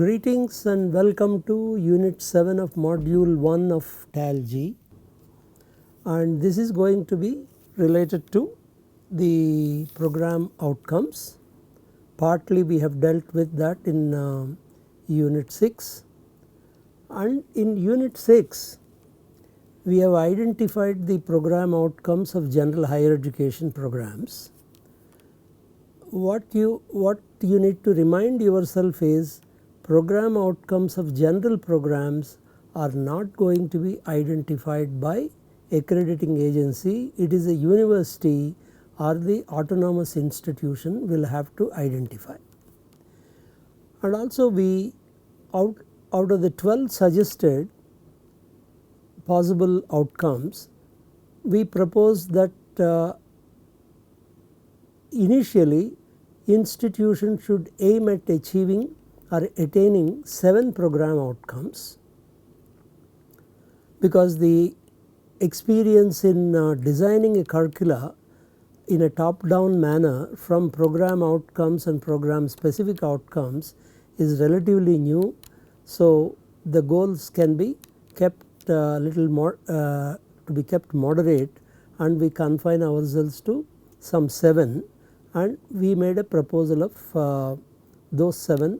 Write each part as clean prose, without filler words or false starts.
Greetings and welcome to Unit 7 of Module 1 of TALG, and this is going to be related to the program outcomes. Partly we have dealt with that in Unit 6, and in Unit 6 we have identified the program outcomes of general higher education programs. What you need to remind yourself is program outcomes of general programs are not going to be identified by accrediting agency. It is a university or the autonomous institution will have to identify. And also we out of the 12 suggested possible outcomes, we propose that initially institution should aim at achieving or attaining 7 program outcomes, because the experience in designing a curricula in a top down manner from program outcomes and program specific outcomes is relatively new. So the goals can be kept little more to be kept moderate, and we confine ourselves to some 7, and we made a proposal of those 7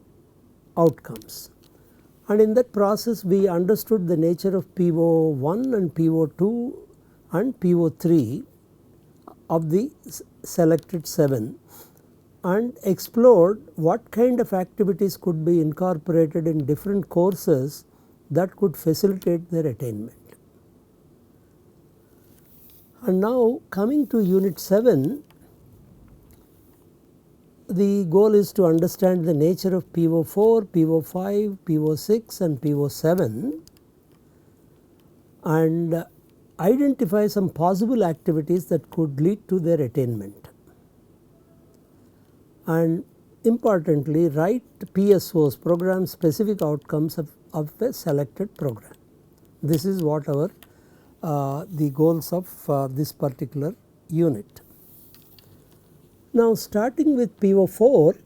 outcomes. And in that process we understood the nature of PO1 and PO2 and PO3 of the selected 7, and explored what kind of activities could be incorporated in different courses that could facilitate their attainment. And now coming to Unit 7, the goal is to understand the nature of PO4, PO5, PO6 and PO7, and identify some possible activities that could lead to their attainment. And importantly, write PSOs, program specific outcomes of a selected program. This is what our the goals of this particular unit. Now starting with PO4,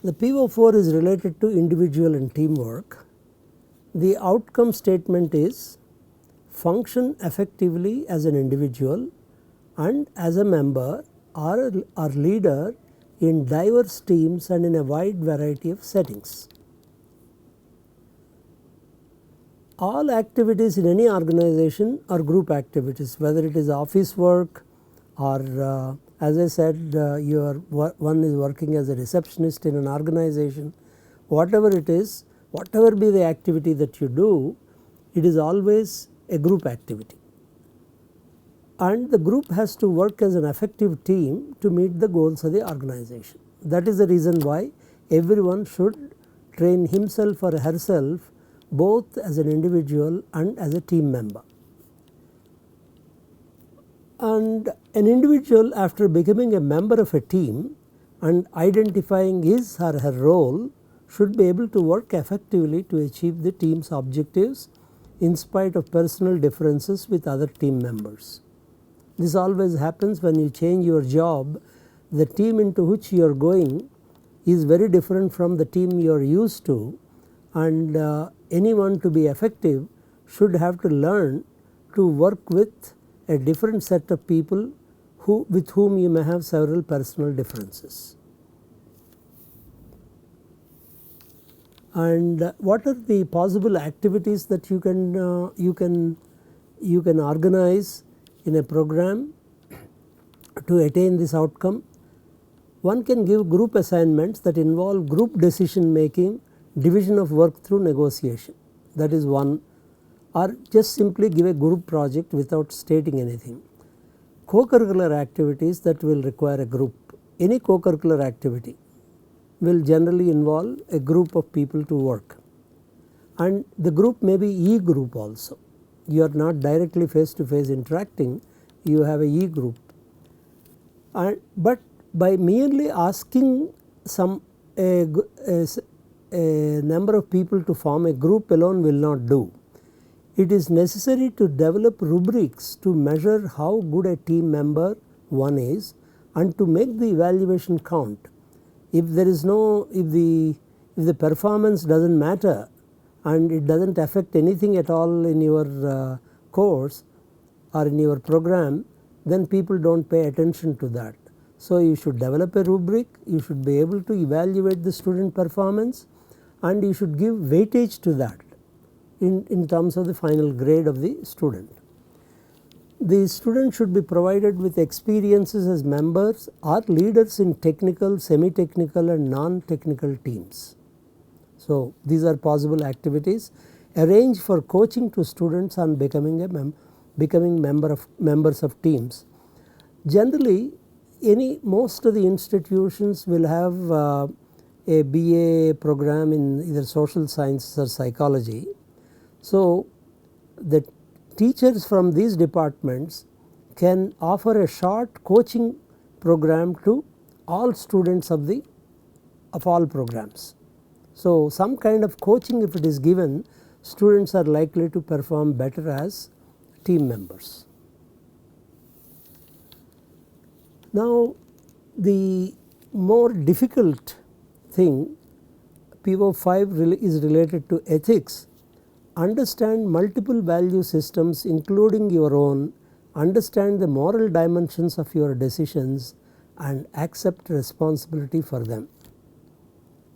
the PO4 is related to individual and teamwork. The outcome statement is function effectively as an individual and as a member or leader in diverse teams and in a wide variety of settings. All activities in any organization are group activities, whether it is office work or as I said, one is working as a receptionist in an organization. Whatever it is, whatever be the activity that you do, it is always a group activity, and the group has to work as an effective team to meet the goals of the organization. That is the reason why everyone should train himself or herself both as an individual and as a team member. And an individual, after becoming a member of a team and identifying his or her role, should be able to work effectively to achieve the team's objectives in spite of personal differences with other team members. This always happens when you change your job. The team into which you are going is very different from the team you are used to, and anyone to be effective should have to learn to work with a different set of people with whom you may have several personal differences. And what are the possible activities that you can organize in a program to attain this outcome? One can give group assignments that involve group decision making, division of work through negotiation. That is one. Or just simply give a group project without stating anything. Co-curricular activities that will require a group. Any co-curricular activity will generally involve a group of people to work, and the group may be E-group also. You are not directly face to face interacting, you have a E-group. But by merely asking a number of people to form a group alone will not do. It is necessary to develop rubrics to measure how good a team member one is and to make the evaluation count. If there is no, if if the performance does not matter and it does not affect anything at all in your course or in your program, then people do not pay attention to that. So, you should develop a rubric, you should be able to evaluate the student performance, and you should give weightage to that in terms of the final grade of the student. The student should be provided with experiences as members or leaders in technical, semi-technical and non-technical teams. So, these are possible activities. Arrange for coaching to students on becoming members of teams. Generally, most of the institutions will have a BA program in either social sciences or psychology. So, the teachers from these departments can offer a short coaching program to all students of all programs. So, some kind of coaching, if it is given, students are likely to perform better as team members. Now, the more difficult thing, PO5 is related to ethics. Understand multiple value systems including your own, understand the moral dimensions of your decisions and accept responsibility for them.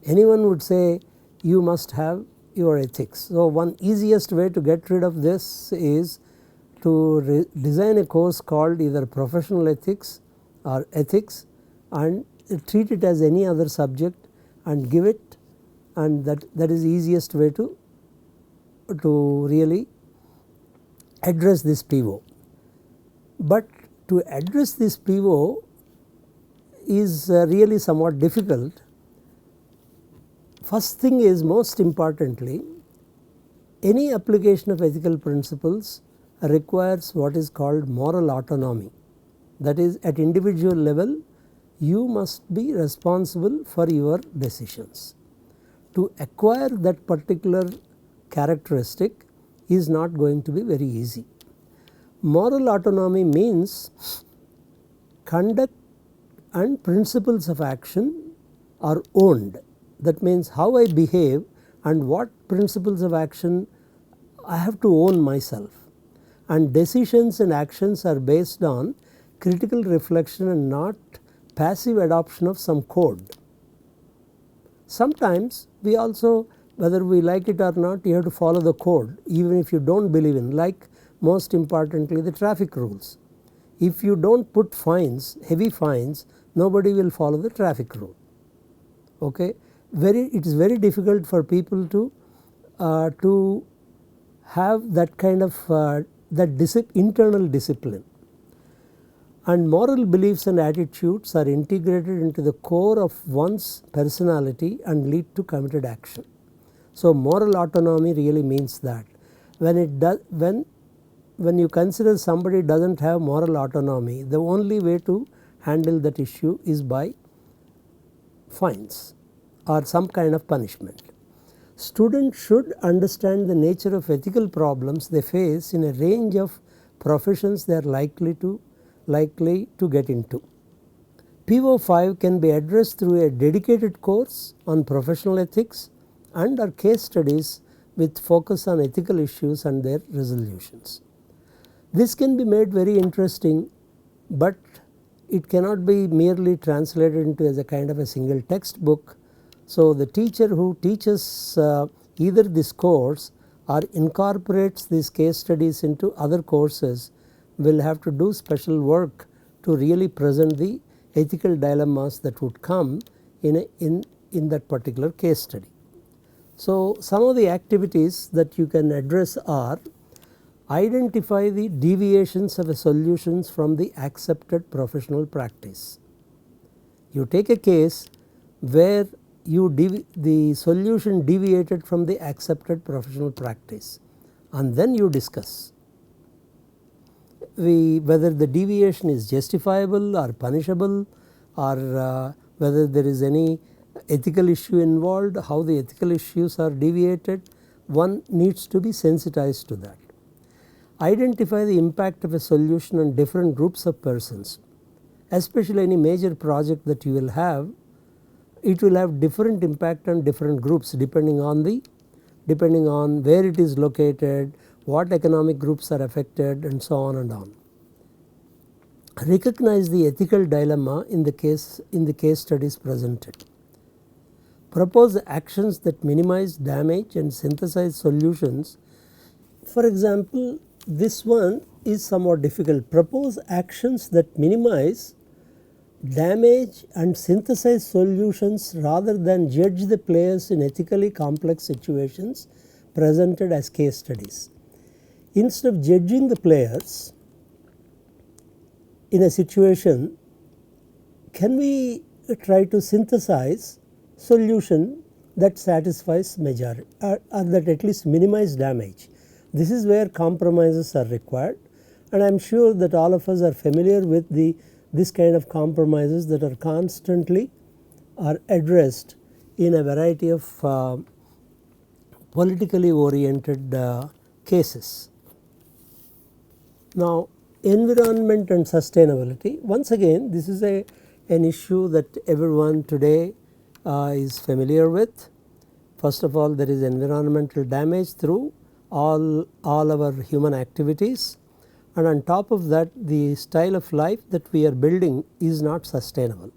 Anyone would say you must have your ethics. So, one easiest way to get rid of this is to design a course called either professional ethics or ethics and treat it as any other subject and give it, and that is the easiest way to really address this PO. But to address this PO is really somewhat difficult. First thing is, most importantly, any application of ethical principles requires what is called moral autonomy. That is, at individual level you must be responsible for your decisions. To acquire that particular characteristic is not going to be very easy. Moral autonomy means conduct and principles of action are owned. That means how I behave and what principles of action I have to own myself, and decisions and actions are based on critical reflection and not passive adoption of some code. Sometimes we also, whether we like it or not, you have to follow the code even if you do not believe in, like most importantly the traffic rules. If you do not put fines, heavy fines, nobody will follow the traffic rule. Okay? It is very difficult for people to have that kind of internal discipline. And moral beliefs and attitudes are integrated into the core of one's personality and lead to committed action. So, moral autonomy really means that. When you consider somebody does not have moral autonomy, the only way to handle that issue is by fines or some kind of punishment. Students should understand the nature of ethical problems they face in a range of professions they are likely to get into. PO5 can be addressed through a dedicated course on professional ethics and or case studies with focus on ethical issues and their resolutions. This can be made very interesting, but it cannot be merely translated into as a kind of a single textbook. So, the teacher who teaches either this course or incorporates these case studies into other courses will have to do special work to really present the ethical dilemmas that would come in that particular case study. So, some of the activities that you can address are: identify the deviations of a solutions from the accepted professional practice. You take a case where the solution deviated from the accepted professional practice, and then you discuss whether the deviation is justifiable or punishable, or whether there is any ethical issue involved, how the ethical issues are deviated. One needs to be sensitized to that. Identify the impact of a solution on different groups of persons, especially any major project that you will have. it will have different impact on different groups depending on where it is located, what economic groups are affected, and so on and on. Recognize the ethical dilemma in the case studies presented. Propose actions that minimize damage and synthesize solutions. For example, this one is somewhat difficult. Propose actions that minimize damage and synthesize solutions rather than judge the players in ethically complex situations presented as case studies. Instead of judging the players in a situation, can we try to synthesize solution that satisfies majority or that at least minimize damage. This is where compromises are required, and I am sure that all of us are familiar with this kind of compromises that are constantly addressed in a variety of politically oriented cases. Now, environment and sustainability, once again this is an issue that everyone today is familiar with. First of all, there is environmental damage through all our human activities, and on top of that the style of life that we are building is not sustainable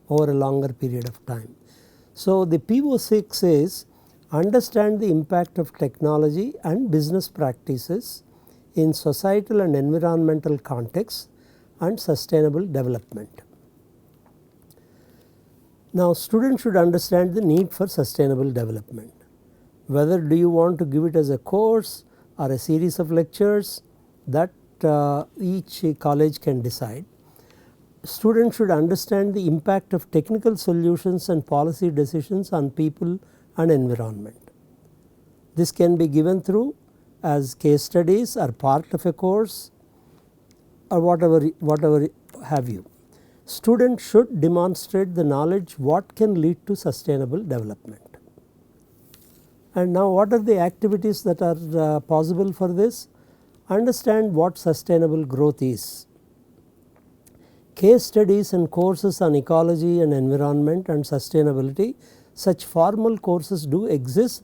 over a longer period of time. So, the PO6 is understand the impact of technology and business practices in societal and environmental contexts and sustainable development. Now, students should understand the need for sustainable development. Whether do you want to give it as a course or a series of lectures, that each college can decide. Students should understand the impact of technical solutions and policy decisions on people and environment. This can be given through as case studies or part of a course or whatever have you. Students should demonstrate the knowledge what can lead to sustainable development. And now, what are the activities that are possible for this? Understand what sustainable growth is. Case studies and courses on ecology and environment and sustainability, such formal courses do exist.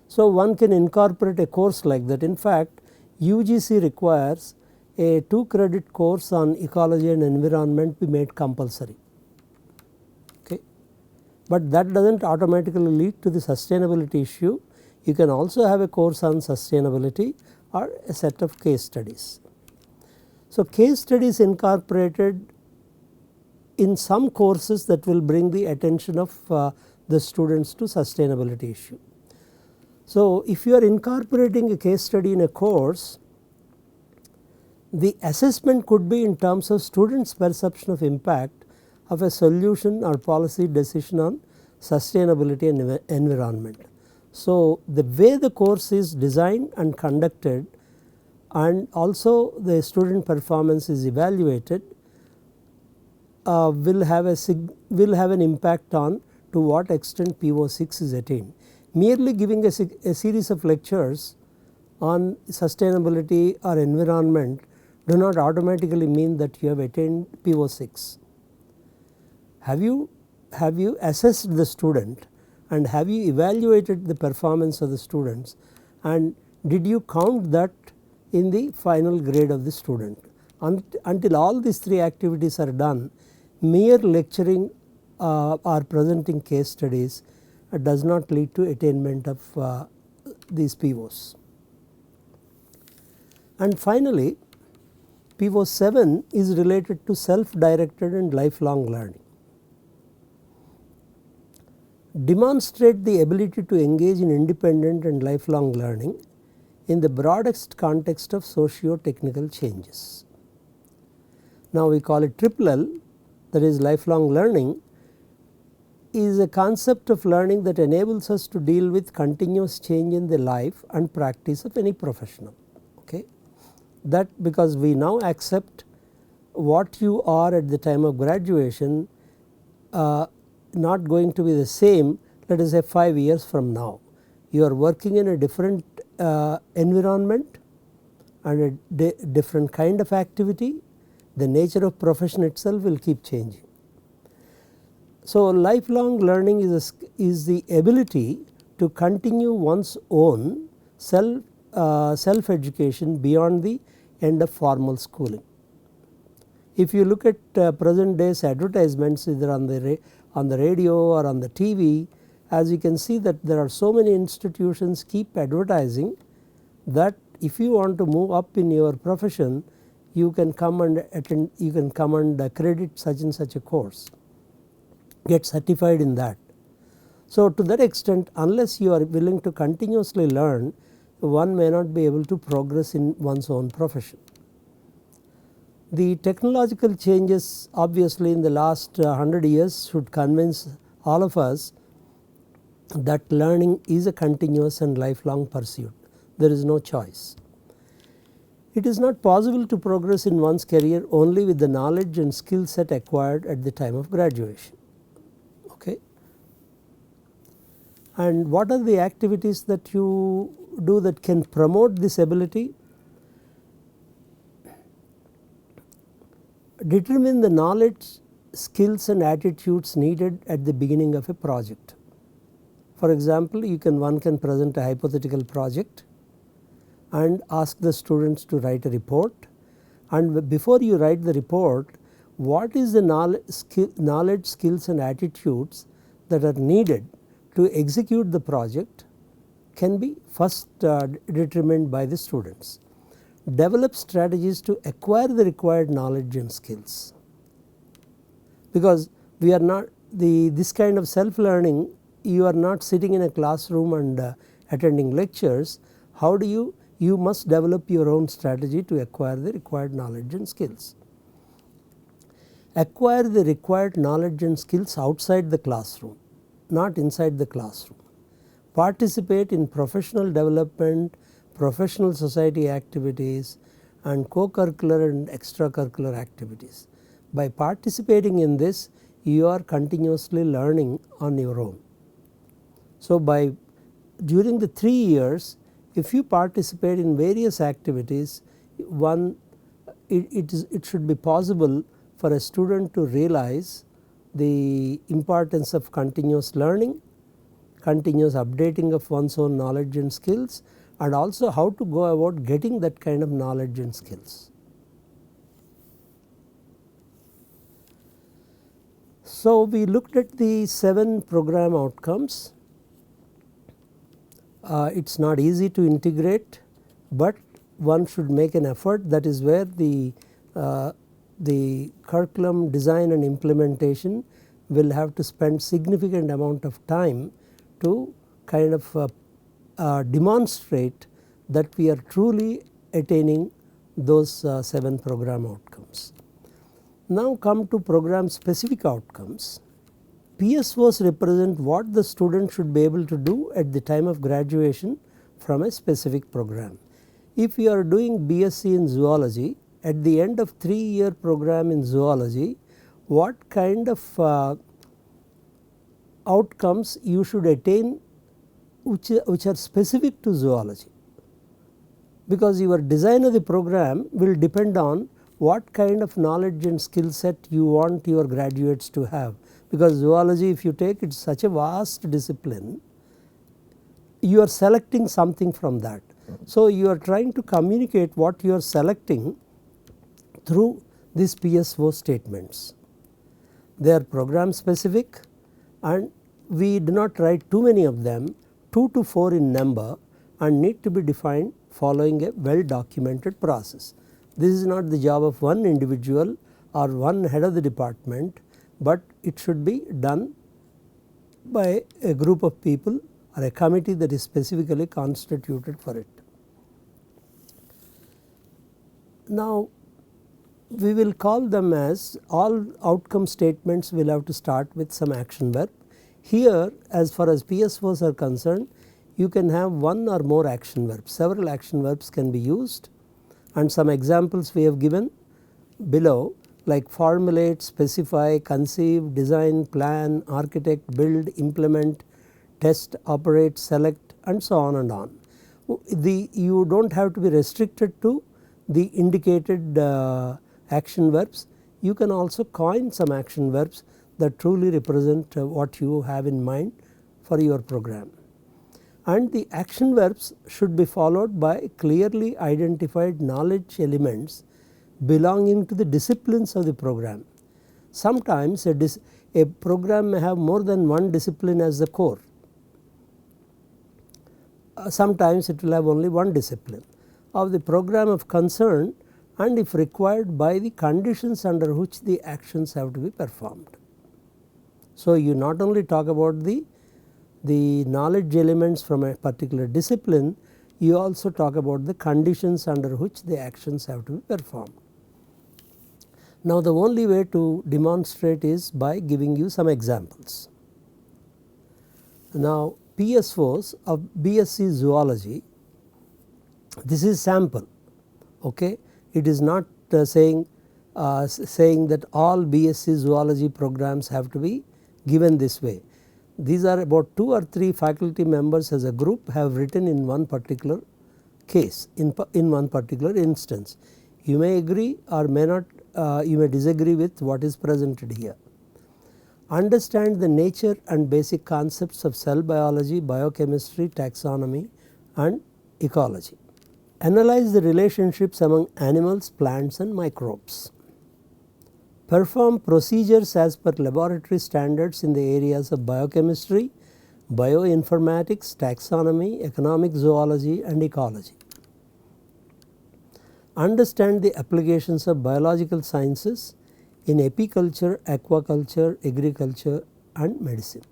So, one can incorporate a course like that. In fact, UGC requires a 2-credit course on ecology and environment be made compulsory. Okay. But that does not automatically lead to the sustainability issue. You can also have a course on sustainability or a set of case studies. So, case studies incorporated in some courses that will bring the attention of the students to sustainability issue. So, if you are incorporating a case study in a course, the assessment could be in terms of students' perception of impact of a solution or policy decision on sustainability and environment. So, the way the course is designed and conducted and also the student performance is evaluated will have an impact on to what extent PO6 is attained. Merely giving a series of lectures on sustainability or environment do not automatically mean that you have attained PO6. Have you assessed the student and have you evaluated the performance of the students, and did you count that in the final grade of the student? Until all these 3 activities are done, mere lecturing or presenting case studies does not lead to attainment of these POs. And finally, PO7 is related to self-directed and lifelong learning. Demonstrate the ability to engage in independent and lifelong learning in the broadest context of socio-technical changes. Now, we call it L, that is lifelong learning, is a concept of learning that enables us to deal with continuous change in the life and practice of any professional. Okay. That because we now accept what you are at the time of graduation not going to be the same, let us say 5 years from now. You are working in a different environment and a different kind of activity, the nature of profession itself will keep changing. So, lifelong learning is the ability to continue one's own self education beyond the end of formal schooling. If you look at present days advertisements either on the radio or on the TV, as you can see that there are so many institutions keep advertising that if you want to move up in your profession, you can come and attend, you can come and credit such and such a course, get certified in that. So, to that extent, unless you are willing to continuously learn, one may not be able to progress in one's own profession. The technological changes obviously in the last 100 years should convince all of us that learning is a continuous and lifelong pursuit. There is no choice. It is not possible to progress in one's career only with the knowledge and skill set acquired at the time of graduation. Okay. And what are the activities that you do that can promote this ability? Determine the knowledge, skills and attitudes needed at the beginning of a project. For example, one can present a hypothetical project and ask the students to write a report, and before you write the report, what is the knowledge, skills and attitudes that are needed to execute the project can be first determined by the students. Develop strategies to acquire the required knowledge and skills, because we are not this kind of self learning, you are not sitting in a classroom and attending lectures. How do you must develop your own strategy to acquire the required knowledge and skills. Acquire the required knowledge and skills outside the classroom, not inside the classroom. Participate in professional development, professional society activities and co-curricular and extracurricular activities. By participating in this, you are continuously learning on your own. So, during the 3 years, if you participate in various activities, it should be possible for a student to realize the importance of continuous learning, continuous updating of one's own knowledge and skills, and also how to go about getting that kind of knowledge and skills. So, we looked at the 7 program outcomes. It is not easy to integrate, but one should make an effort. That is where the curriculum design and implementation will have to spend significant amount of time to kind of demonstrate that we are truly attaining those 7 program outcomes. Now come to program specific outcomes. PSOs represent what the student should be able to do at the time of graduation from a specific program. If you are doing BSc in zoology, at the end of 3-year program in zoology, what kind of outcomes you should attain which are specific to zoology, because your design of the program will depend on what kind of knowledge and skill set you want your graduates to have. Because zoology, if you take, it is such a vast discipline, you are selecting something from that. So, you are trying to communicate what you are selecting through these PSO statements. They are program specific and we do not write too many of them, 2 to 4 in number, and need to be defined following a well documented process. This is not the job of one individual or one head of the department, but it should be done by a group of people or a committee that is specifically constituted for it. Now, we will call them as all outcome statements will have to start with some action verb. Here, as far as PSOs are concerned, you can have one or more action verbs. Several action verbs can be used, and some examples we have given below, like formulate, specify, conceive, design, plan, architect, build, implement, test, operate, select, and so on and on. You do not have to be restricted to the indicated action verbs. You can also coin some action verbs that truly represent what you have in mind for your program. And the action verbs should be followed by clearly identified knowledge elements belonging to the disciplines of the program. Sometimes a program may have more than one discipline as the core. Sometimes it will have only one discipline of the program of concern, and if required by the conditions under which the actions have to be performed. So, you not only talk about the knowledge elements from a particular discipline, you also talk about the conditions under which the actions have to be performed. Now, the only way to demonstrate is by giving you some examples. Now, PSOs of BSc Zoology, this is sample. Okay. It is not saying that all BSc Zoology programs have to be given this way. These are about 2 or 3 faculty members as a group have written in one particular case, in one particular instance. You may agree or may not, you may disagree with what is presented here. Understand the nature and basic concepts of cell biology, biochemistry, taxonomy and ecology. Analyze the relationships among animals, plants and microbes. Perform procedures as per laboratory standards in the areas of biochemistry, bioinformatics, taxonomy, economic zoology and ecology. Understand the applications of biological sciences in apiculture, aquaculture, agriculture and medicine.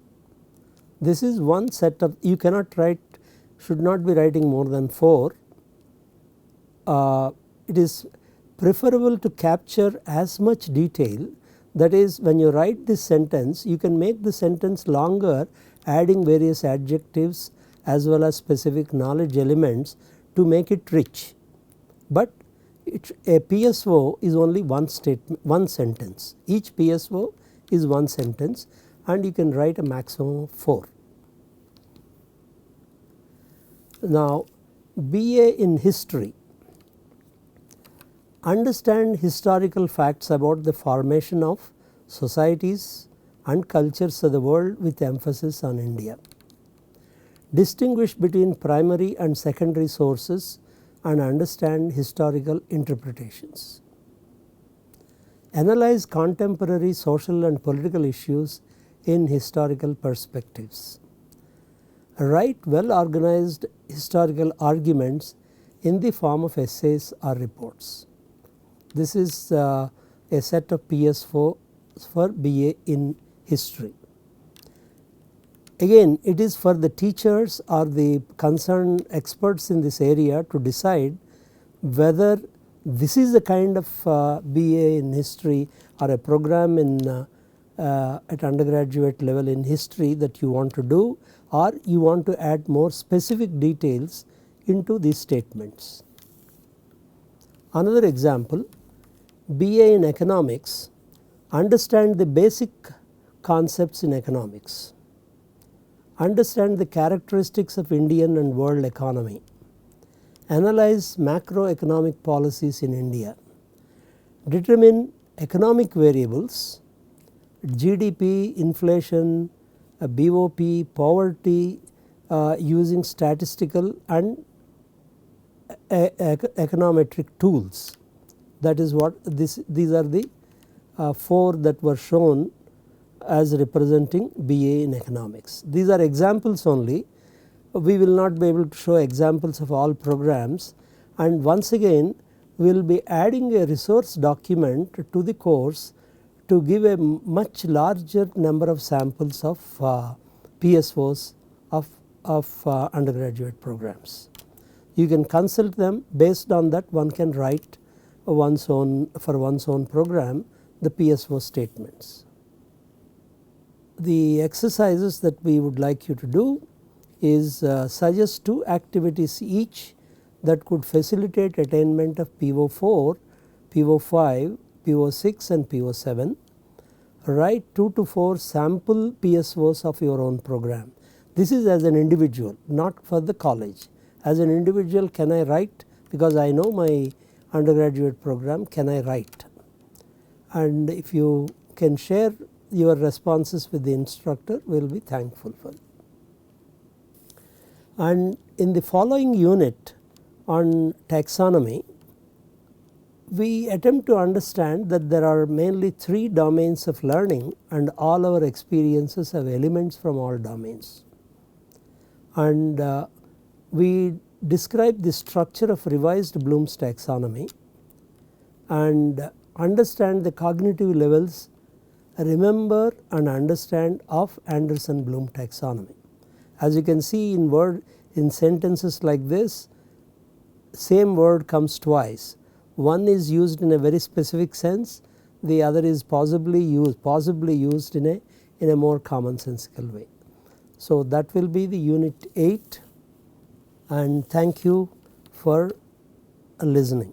This is one set of, you cannot write, should not be writing more than 4. It is preferable to capture as much detail, that is, when you write this sentence you can make the sentence longer, adding various adjectives as well as specific knowledge elements to make it rich. But a PSO is only one statement, one sentence. Each PSO is one sentence and you can write a maximum of 4. Now, BA in history. Understand historical facts about the formation of societies and cultures of the world with emphasis on India. Distinguish between primary and secondary sources and understand historical interpretations. Analyze contemporary social and political issues in historical perspectives. Write well organized historical arguments in the form of essays or reports. This is a set of PS4 for BA in history. Again, it is for the teachers or the concerned experts in this area to decide whether this is the kind of BA in history or a program in at undergraduate level in history that you want to do, or you want to add more specific details into these statements. Another example, BA in economics. Understand the basic concepts in economics. Understand the characteristics of Indian and world economy. Analyze macroeconomic policies in India. Determine economic variables, GDP, inflation, BOP, poverty using statistical and econometric tools. That is what these are the 4 that were shown as representing BA in economics. These are examples only. We will not be able to show examples of all programs, and once again we will be adding a resource document to the course to give a much larger number of samples of PSOs of undergraduate programs. You can consult them. Based on that one can write for one's own program the PSO statements. The exercises that we would like you to do is suggest 2 activities each that could facilitate attainment of PO4, PO5, PO6 and PO7. Write 2 to 4 sample PSOs of your own program. This is as an individual, not for the college. As an individual, can I write, because I know my undergraduate program, can I write? And if you can share your responses with the instructor, we will be thankful for. And in the following unit on taxonomy, we attempt to understand that there are mainly 3 domains of learning and all our experiences have elements from all domains. And we describe the structure of revised Bloom's taxonomy and understand the cognitive levels, remember and understand of Anderson-Bloom taxonomy. As you can see in sentences like this, same word comes twice. One is used in a very specific sense, the other is possibly used in a more commonsensical way. So that will be the unit 8, and thank you for listening.